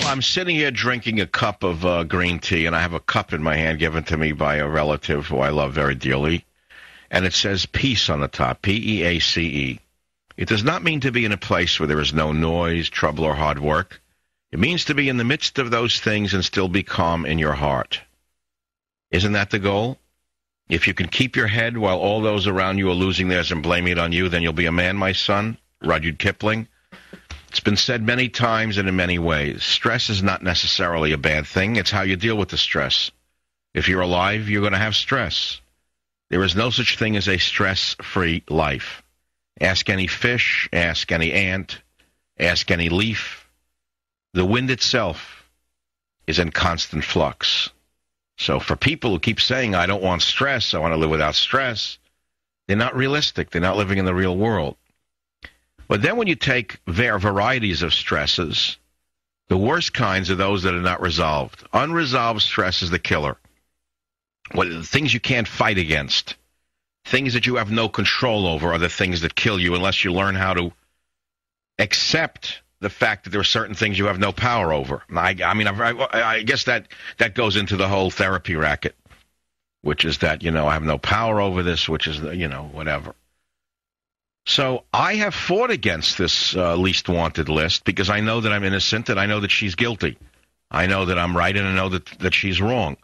I'm sitting here drinking a cup of green tea, and I have a cup in my hand given to me by a relative who I love very dearly, and it says peace on the top, P-E-A-C-E. It does not mean to be in a place where there is no noise, trouble, or hard work. It means to be in the midst of those things and still be calm in your heart. Isn't that the goal? If you can keep your head while all those around you are losing theirs and blaming it on you, then you'll be a man, my son. Rudyard Kipling. It's been said many times and in many ways. Stress is not necessarily a bad thing. It's how you deal with the stress. If you're alive, you're going to have stress. There is no such thing as a stress-free life. Ask any fish, ask any ant, ask any leaf. The wind itself is in constant flux. So for people who keep saying, I don't want stress, I want to live without stress, they're not realistic. They're not living in the real world. But then when you take varieties of stresses, the worst kinds are those that are not resolved. Unresolved stress is the killer. Things you can't fight against, things that you have no control over are the things that kill you unless you learn how to accept the fact that there are certain things you have no power over. I guess that goes into the whole therapy racket, which is that, I have no power over this, which is, whatever. So I have fought against this least wanted list because I know that I'm innocent and I know that she's guilty. I know that I'm right and I know that she's wrong.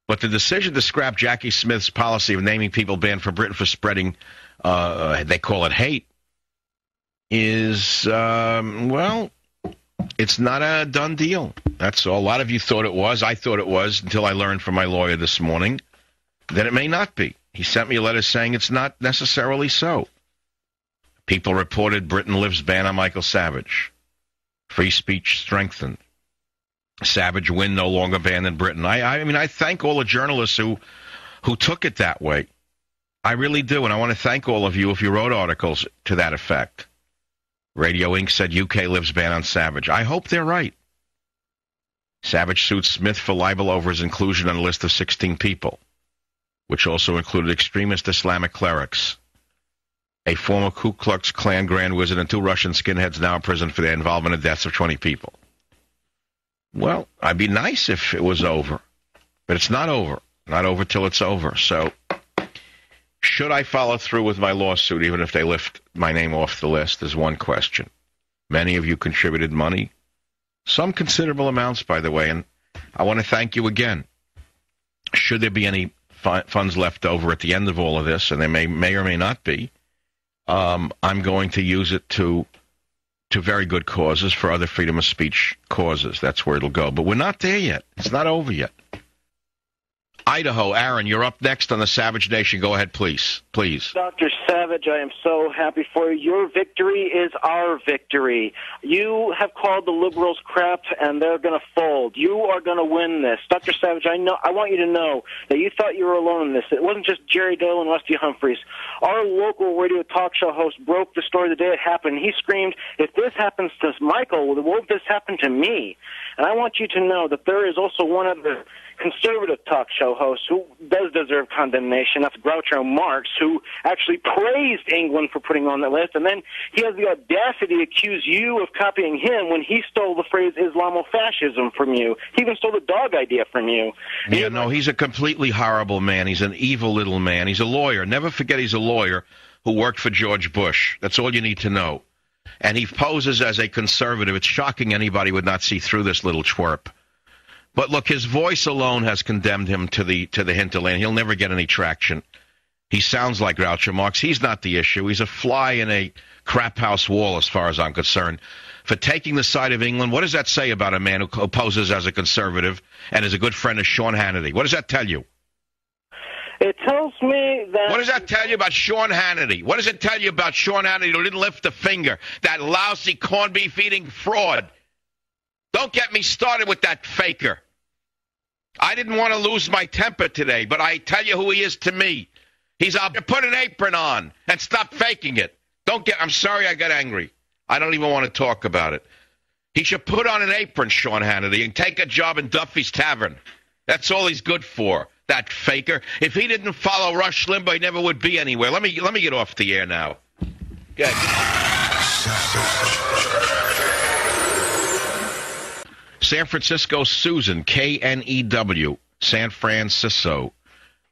But the decision to scrap Jackie Smith's policy of naming people banned from Britain for spreading, they call it hate, is, it's not a done deal. That's all. A lot of you thought it was. I thought it was until I learned from my lawyer this morning that it may not be. He sent me a letter saying it's not necessarily so. People reported Britain lifts ban on Michael Savage. Free speech strengthened. Savage win no longer banned in Britain. I thank all the journalists who took it that way. I really do, and I want to thank all of you if you wrote articles to that effect. Radio Inc. said UK lifts ban on Savage. I hope they're right. Savage sued Smith for libel over his inclusion on a list of 16 people, which also included extremist Islamic clerics. A former Ku Klux Klan Grand Wizard and 2 Russian skinheads now in prison for their involvement in deaths of 20 people. Well, I'd be nice if it was over, but it's not over. Not over till it's over. So, should I follow through with my lawsuit, even if they lift my name off the list, is one question. Many of you contributed money, some considerable amounts, by the way, and I want to thank you again. Should there be any funds left over at the end of all of this, and there may or may not be, I'm going to use it to very good causes for other freedom of speech causes. That's where it'll go. But we're not there yet. It's not over yet. Idaho, Aaron, you're up next on the Savage Nation. Go ahead, please. Please. Dr. Savage, I am so happy for you. Your victory is our victory. You have called the liberals crap, and they're going to fold. You are going to win this. Dr. Savage, I want you to know that you thought you were alone in this. It wasn't just Jerry Doyle and Rusty Humphreys. Our local radio talk show host broke the story the day it happened. He screamed, if this happens to Michael, won't this happen to me? And I want you to know that there is also one other conservative talk show host who does deserve condemnation. That's Groucho Marx, who actually praised England for putting on that list, and then he has the audacity to accuse you of copying him when he stole the phrase Islamofascism from you. He even stole the dog idea from you. Yeah, no, he's a completely horrible man. He's an evil little man. He's a lawyer. Never forget he's a lawyer who worked for George Bush. That's all you need to know. And he poses as a conservative. It's shocking anybody would not see through this little twerp. But look, his voice alone has condemned him to the hinterland. He'll never get any traction. He sounds like Groucho Marx. He's not the issue. He's a fly in a crap house wall, as far as I'm concerned. For taking the side of England, what does that say about a man who poses as a conservative and is a good friend of Sean Hannity? What does that tell you? It tells me that... What does that tell you about Sean Hannity? What does it tell you about Sean Hannity who didn't lift a finger? That lousy corned beef eating fraud. Don't get me started with that faker. I didn't want to lose my temper today, but I tell you who he is to me. He's out there. Put an apron on and stop faking it. I'm sorry I got angry. I don't even want to talk about it. He should put on an apron, Sean Hannity, and take a job in Duffy's Tavern. That's all he's good for, that faker. If he didn't follow Rush Limbaugh, he never would be anywhere. Let me get off the air now. San Francisco, Susan, Knew, San Francisco.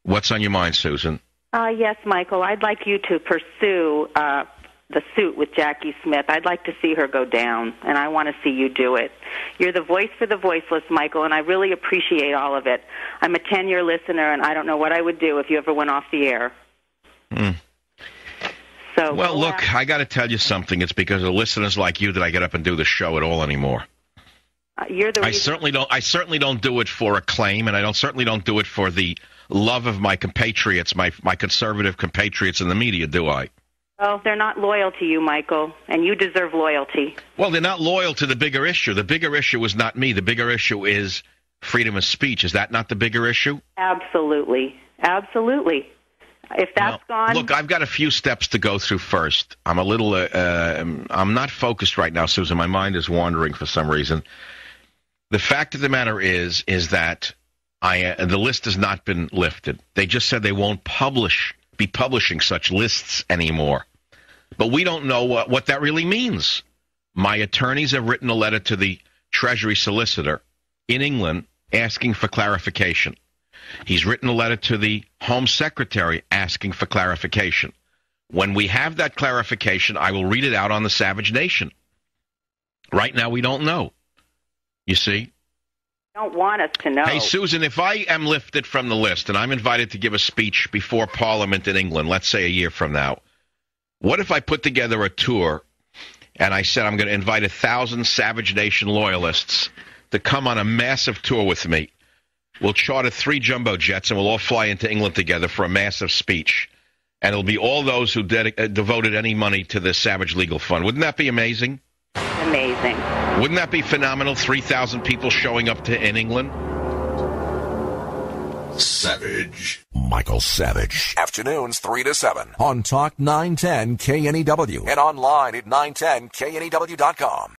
What's on your mind, Susan? Yes, Michael. I'd like you to pursue the suit with Jackie Smith. I'd like to see her go down, and I want to see you do it. You're the voice for the voiceless, Michael, and I really appreciate all of it. I'm a 10-year listener, and I don't know what I would do if you ever went off the air. So, well, look, I got to tell you something. It's because of listeners like you that I get up and do the show at all anymore. You're the reason. I certainly don't do it for acclaim, and I certainly don't do it for the love of my compatriots, my conservative compatriots in the media, do I? Well, they're not loyal to you, Michael, and you deserve loyalty. Well, they're not loyal to the bigger issue. The bigger issue is not me. The bigger issue is freedom of speech. Is that not the bigger issue? Absolutely. Absolutely. If that's gone... Look, I've got a few steps to go through first. I'm a little... I'm not focused right now, Susan. My mind is wandering for some reason. The fact of the matter is that the list has not been lifted. They just said they won't be publishing such lists anymore. But we don't know what that really means. My attorneys have written a letter to the Treasury solicitor in England asking for clarification. He's written a letter to the Home Secretary asking for clarification. When we have that clarification, I will read it out on the Savage Nation. Right now, we don't know. You see? Don't want us to know. Hey, Susan, if I am lifted from the list and I'm invited to give a speech before Parliament in England, let's say a year from now, what if I put together a tour and I said I'm going to invite 1,000 Savage Nation loyalists to come on a massive tour with me? We'll charter 3 jumbo jets and we'll all fly into England together for a massive speech. And it'll be all those who devoted any money to the Savage Legal Fund. Wouldn't that be amazing? Amazing. Wouldn't that be phenomenal? 3,000 people showing up in England? Savage. Michael Savage. Afternoons 3 to 7 on Talk 910 KNEW and online at 910KNEW.com.